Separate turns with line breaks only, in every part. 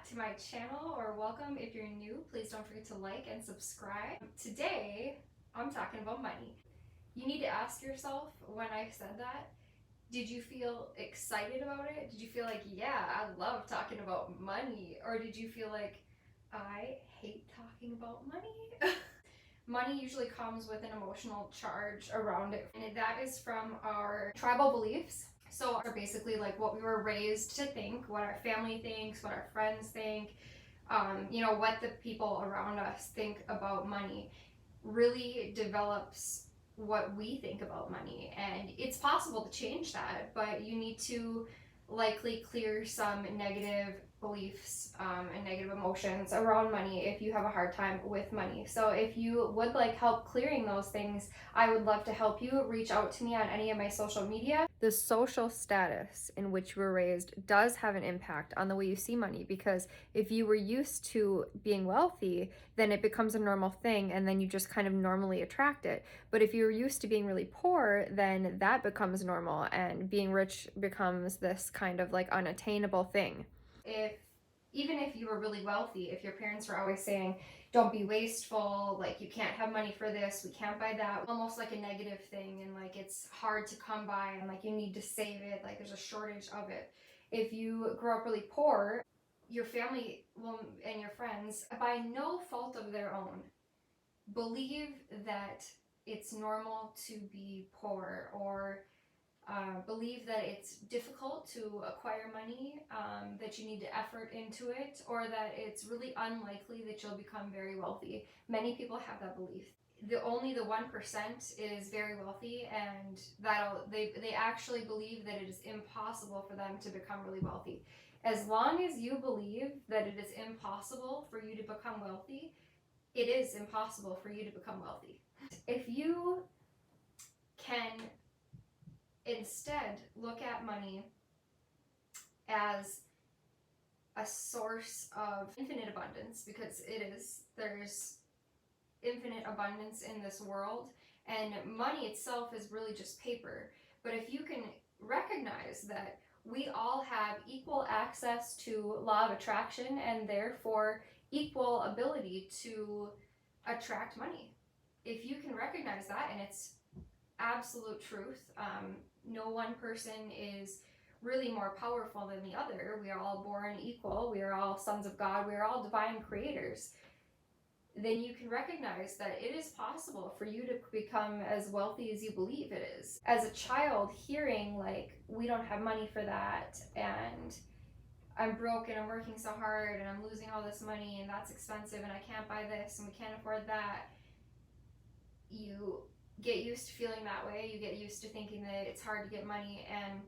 back to my channel, or welcome if you're new. Please don't forget to like and subscribe. Today, I'm talking about money. You need to ask yourself, when I said that, did you feel excited about it? Did you feel like, yeah, I love talking about money? Or did you feel like, I hate talking about money? Money usually comes with an emotional charge around it, and that is from our tribal beliefs. So are basically like what we were raised to think, what our family thinks, what our friends think, what the people around us think about money really develops what we think about money. And it's possible to change that, but you need to likely clear some negative beliefs and negative emotions around money if you have a hard time with money. So if you would like help clearing those things, I would love to help you. Reach out to me on any of my social media. The social status in which you were raised does have an impact on the way you see money, because if you were used to being wealthy, then it becomes a normal thing and then you just kind of normally attract it. But if you're used to being really poor, then that becomes normal and being rich becomes this kind of like unattainable thing. Even if you were really wealthy, if your parents were always saying, don't be wasteful, like you can't have money for this, we can't buy that, almost like a negative thing, and like it's hard to come by and like you need to save it, like there's a shortage of it. If you grow up really poor, your family and your friends, by no fault of their own, believe that it's normal to be poor, or believe that it's difficult to acquire money, that you need to effort into it, or that it's really unlikely that you'll become very wealthy. Many people have that belief. Only the 1% is very wealthy, and they actually believe that it is impossible for them to become really wealthy. As long as you believe that it is impossible for you to become wealthy, it is impossible for you to become wealthy. If you can instead look at money as a source of infinite abundance, because there's infinite abundance in this world, and money itself is really just paper. But if you can recognize that we all have equal access to law of attraction and therefore equal ability to attract money, if you can recognize that, and it's absolute truth, no one person is really more powerful than the other. We are all born equal. We are all sons of God. We are all divine creators. Then you can recognize that it is possible for you to become as wealthy as you believe it is. As a child, hearing like, we don't have money for that, and I'm broke and I'm working so hard and I'm losing all this money and that's expensive and I can't buy this and we can't afford that, you get used to feeling that way. You get used to thinking that it's hard to get money, and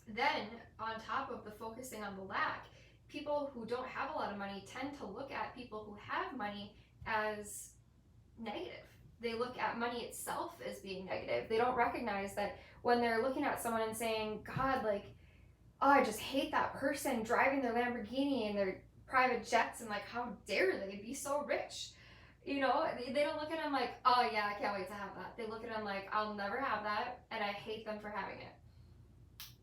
then on top of the focusing on the lack, people who don't have a lot of money tend to look at people who have money as negative. They look at money itself as being negative. They don't recognize that when they're looking at someone and saying, God, like, oh, I just hate that person driving their Lamborghini and their private jets, and like, how dare they be so rich? They don't look at them like, oh yeah, I can't wait to have that. They look at them like, I'll never have that, and I hate them for having it.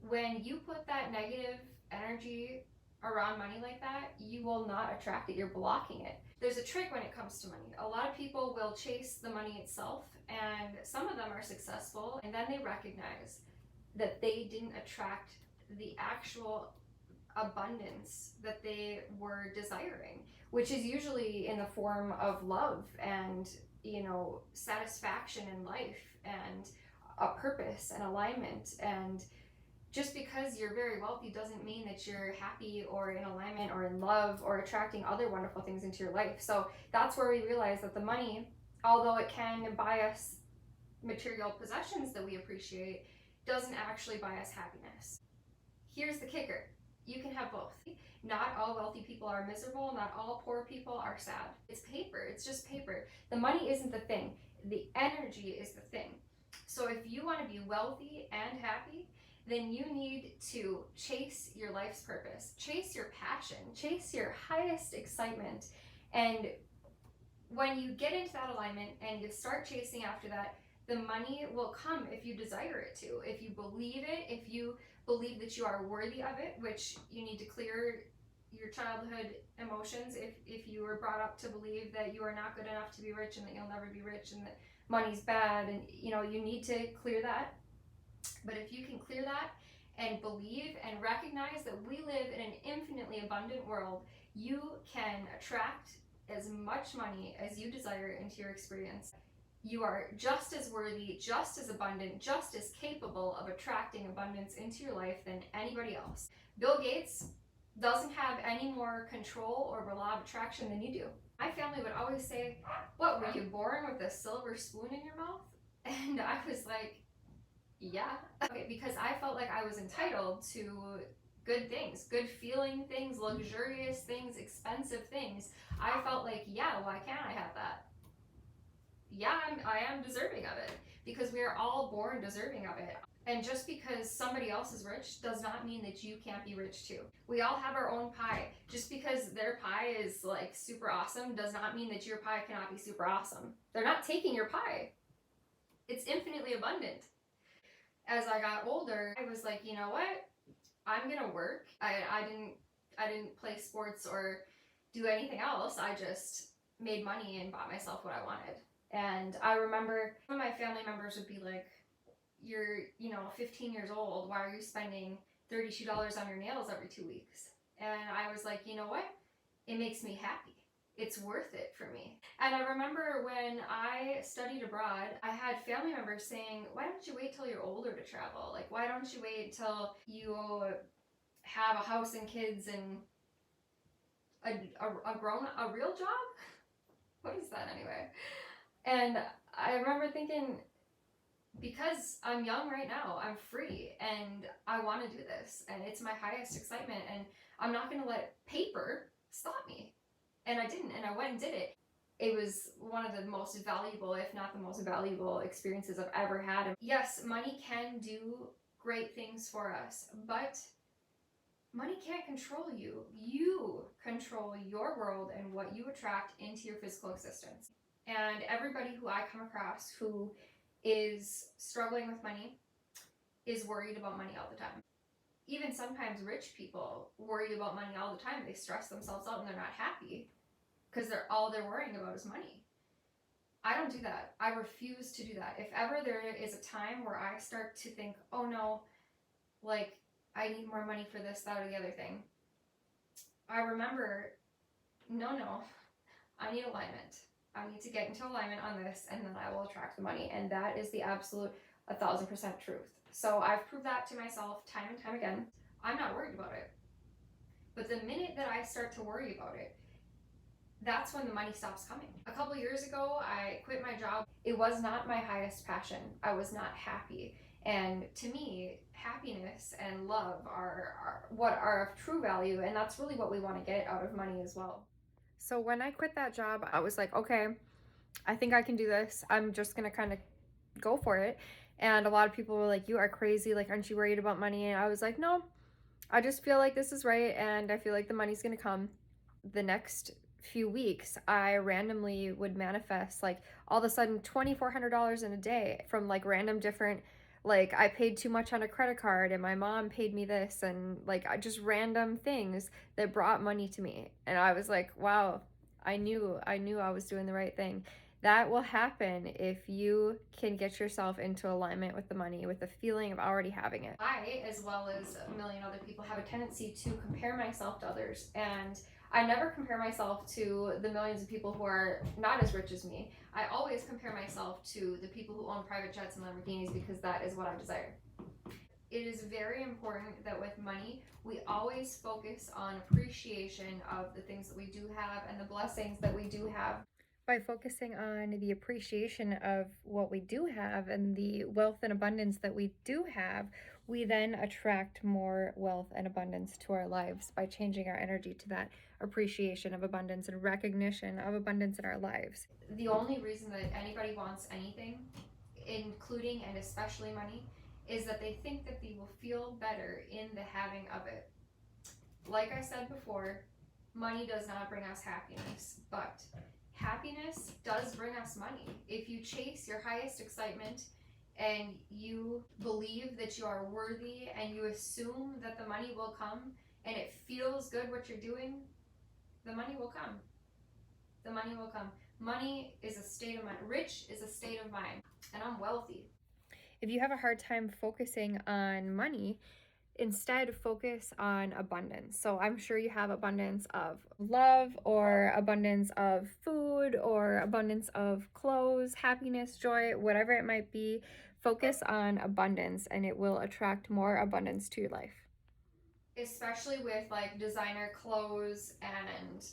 When you put that negative energy around money like that, you will not attract it. You're blocking it. There's a trick when it comes to money. A lot of people will chase the money itself, and some of them are successful, and then they recognize that they didn't attract the actual abundance that they were desiring, which is usually in the form of love and satisfaction in life and a purpose and alignment. And just because you're very wealthy doesn't mean that you're happy or in alignment or in love or attracting other wonderful things into your life. So that's where we realize that the money, although it can buy us material possessions that we appreciate, doesn't actually buy us happiness. Here's the kicker. You can have both. Not all wealthy people are miserable. Not all poor people are sad. It's paper. It's just paper. The money isn't the thing. The energy is the thing. So if you want to be wealthy and happy, then you need to chase your life's purpose. Chase your passion. Chase your highest excitement. And when you get into that alignment and you start chasing after that, the money will come if you desire it to. If you believe it, if you believe that you are worthy of it, which you need to clear your childhood emotions, if you were brought up to believe that you are not good enough to be rich and that you'll never be rich and that money's bad, and you need to clear that. But if you can clear that and believe and recognize that we live in an infinitely abundant world, you can attract as much money as you desire into your experience. You are just as worthy, just as abundant, just as capable of attracting abundance into your life than anybody else. Bill Gates doesn't have any more control over law of attraction than you do. My family would always say, "What, were you born with a silver spoon in your mouth?" And I was like, yeah. Okay, because I felt like I was entitled to good things, good feeling things, luxurious things, expensive things. I felt like, yeah, why can't I have that? Yeah, I am deserving of it, because we are all born deserving of it. And just because somebody else is rich does not mean that you can't be rich too. We all have our own pie. Just because their pie is like super awesome does not mean that your pie cannot be super awesome. They're not taking your pie. It's infinitely abundant. As I got older, I was like, you know what? I'm gonna work. I didn't play sports or do anything else. I just made money and bought myself what I wanted. And I remember some of my family members would be like, "You're 15 years old. Why are you spending $32 on your nails every 2 weeks?" And I was like, you know what? It makes me happy. It's worth it for me. And I remember when I studied abroad, I had family members saying, "Why don't you wait till you're older to travel? Like, why don't you wait till you have a house and kids and a real job?" What is that anyway? And I remember thinking, because I'm young right now, I'm free, and I want to do this, and it's my highest excitement, and I'm not going to let paper stop me. And I didn't, and I went and did it. It was one of the most valuable, if not the most valuable, experiences I've ever had. And yes, money can do great things for us, but money can't control you. You control your world and what you attract into your physical existence. And everybody who I come across who is struggling with money is worried about money all the time. Even sometimes rich people worry about money all the time. They stress themselves out and they're not happy because all they're worrying about is money. I don't do that. I refuse to do that. If ever there is a time where I start to think, oh no, like I need more money for this, that, or the other thing, I remember, no, I need alignment. I need to get into alignment on this, and then I will attract the money. And that is the absolute 1,000% truth. So I've proved that to myself time and time again. I'm not worried about it. But the minute that I start to worry about it, that's when the money stops coming. A couple years ago, I quit my job. It was not my highest passion. I was not happy. And to me, happiness and love are what are of true value. And that's really what we want to get out of money as well. So when I quit that job, I was like, okay, I think I can do this. I'm just going to kind of go for it. And a lot of people were like, you are crazy. Like, aren't you worried about money? And I was like, no, I just feel like this is right. And I feel like the money's going to come. The next few weeks, I randomly would manifest like all of a sudden $2,400 in a day from like random different, like I paid too much on a credit card and my mom paid me this, and like just random things that brought money to me. And I was like, wow, I knew I was doing the right thing. That will happen if you can get yourself into alignment with the money, with the feeling of already having it. I, as well as a million other people, have a tendency to compare myself to others, and I never compare myself to the millions of people who are not as rich as me. I always compare myself to the people who own private jets and Lamborghinis, because that is what I desire. It is very important that with money, we always focus on appreciation of the things that we do have and the blessings that we do have. By focusing on the appreciation of what we do have and the wealth and abundance that we do have, we then attract more wealth and abundance to our lives by changing our energy to that appreciation of abundance and recognition of abundance in our lives. The only reason that anybody wants anything, including and especially money, is that they think that they will feel better in the having of it. Like I said before, money does not bring us happiness, but happiness does bring us money. If you chase your highest excitement and you believe that you are worthy and you assume that the money will come, and it feels good what you're doing, the money will come. The money will come. Money is a state of mind. Rich is a state of mind, and I'm wealthy. If you have a hard time focusing on money, instead focus on abundance. So I'm sure you have abundance of love, or abundance of food, or abundance of clothes, happiness, joy, whatever it might be. Focus on abundance and it will attract more abundance to your life. Especially with like designer clothes and,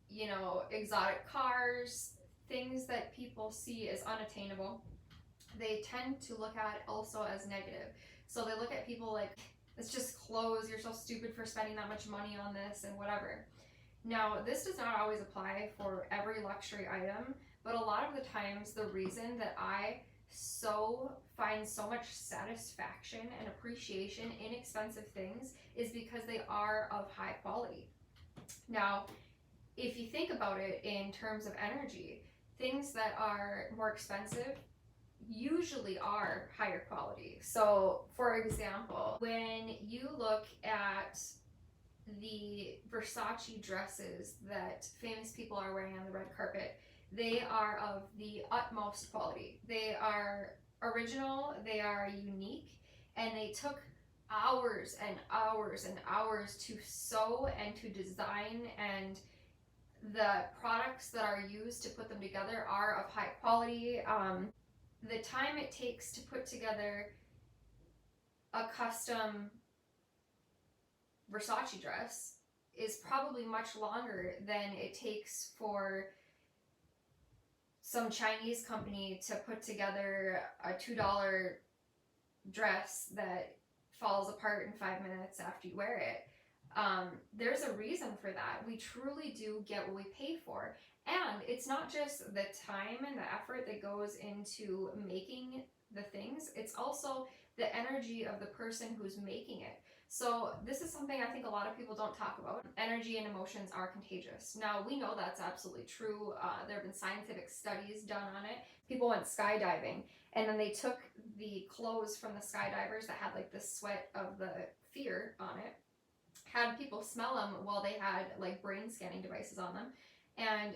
you know, exotic cars, things that people see as unattainable, they tend to look at it also as negative. So they look at people like, it's just clothes, you're so stupid for spending that much money on this and whatever. Now, this does not always apply for every luxury item, but a lot of the times the reason that I find so much satisfaction and appreciation in expensive things is because they are of high quality. Now, if you think about it in terms of energy, things that are more expensive usually are higher quality. So, for example, when you look at the Versace dresses that famous people are wearing on the red carpet, they are of the utmost quality. They are original, they are unique, and they took hours and hours and hours to sew and to design, and the products that are used to put them together are of high quality. The time it takes to put together a custom Versace dress is probably much longer than it takes for some Chinese company to put together a $2 dress that falls apart in 5 minutes after you wear it. There's a reason for that. We truly do get what we pay for. And it's not just the time and the effort that goes into making the things, it's also the energy of the person who's making it. So this is something I think a lot of people don't talk about. Energy and emotions are contagious. Now, we know that's absolutely true. There have been scientific studies done on it. People went skydiving, and then they took the clothes from the skydivers that had like the sweat of the fear on it, had people smell them while they had like brain scanning devices on them, and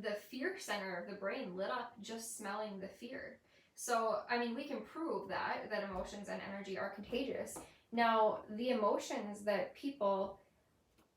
the fear center of the brain lit up just smelling the fear. So, I mean, we can prove that emotions and energy are contagious. Now, the emotions that people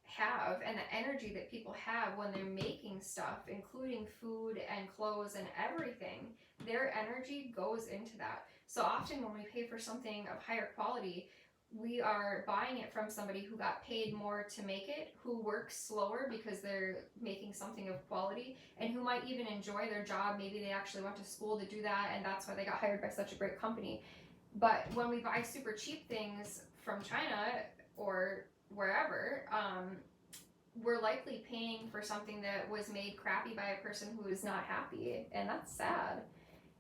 have and the energy that people have when they're making stuff, including food and clothes and everything, their energy goes into that. So often when we pay for something of higher quality, we are buying it from somebody who got paid more to make it, who works slower because they're making something of quality, and who might even enjoy their job. Maybe they actually went to school to do that, and that's why they got hired by such a great company. But when we buy super cheap things from China or wherever, we're likely paying for something that was made crappy by a person who is not happy, and that's sad.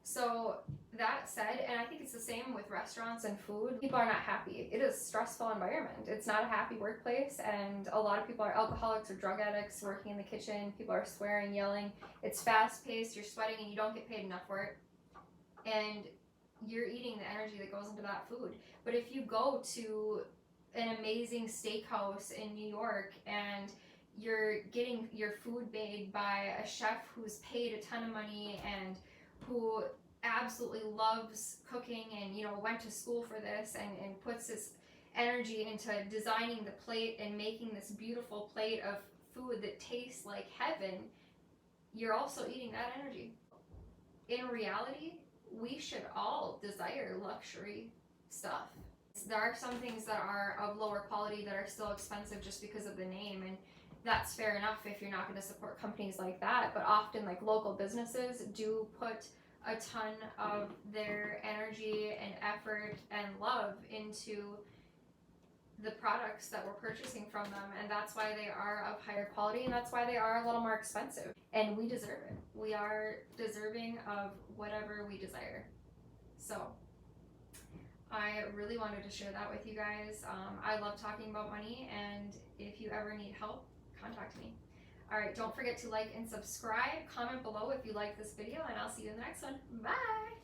So that said, and I think it's the same with restaurants and food, people are not happy. It is a stressful environment. It's not a happy workplace, and a lot of people are alcoholics or drug addicts working in the kitchen. People are swearing, yelling. It's fast paced, you're sweating, and you don't get paid enough for it. And you're eating the energy that goes into that food. But if you go to an amazing steakhouse in New York and you're getting your food made by a chef who's paid a ton of money and who absolutely loves cooking and, you know, went to school for this and puts his energy into designing the plate and making this beautiful plate of food that tastes like heaven, you're also eating that energy. In reality, we should all desire luxury stuff. There are some things that are of lower quality that are still expensive just because of the name, and that's fair enough if you're not going to support companies like that. But often, like, local businesses do put a ton of their energy and effort and love into the products that we're purchasing from them, and that's why they are of higher quality, and that's why they are a little more expensive, and we deserve it. We are deserving of whatever we desire. So I really wanted to share that with you guys. I love talking about money, and if you ever need help, contact me. All right, don't forget to like and subscribe. Comment below if you like this video, and I'll see you in the next one. Bye!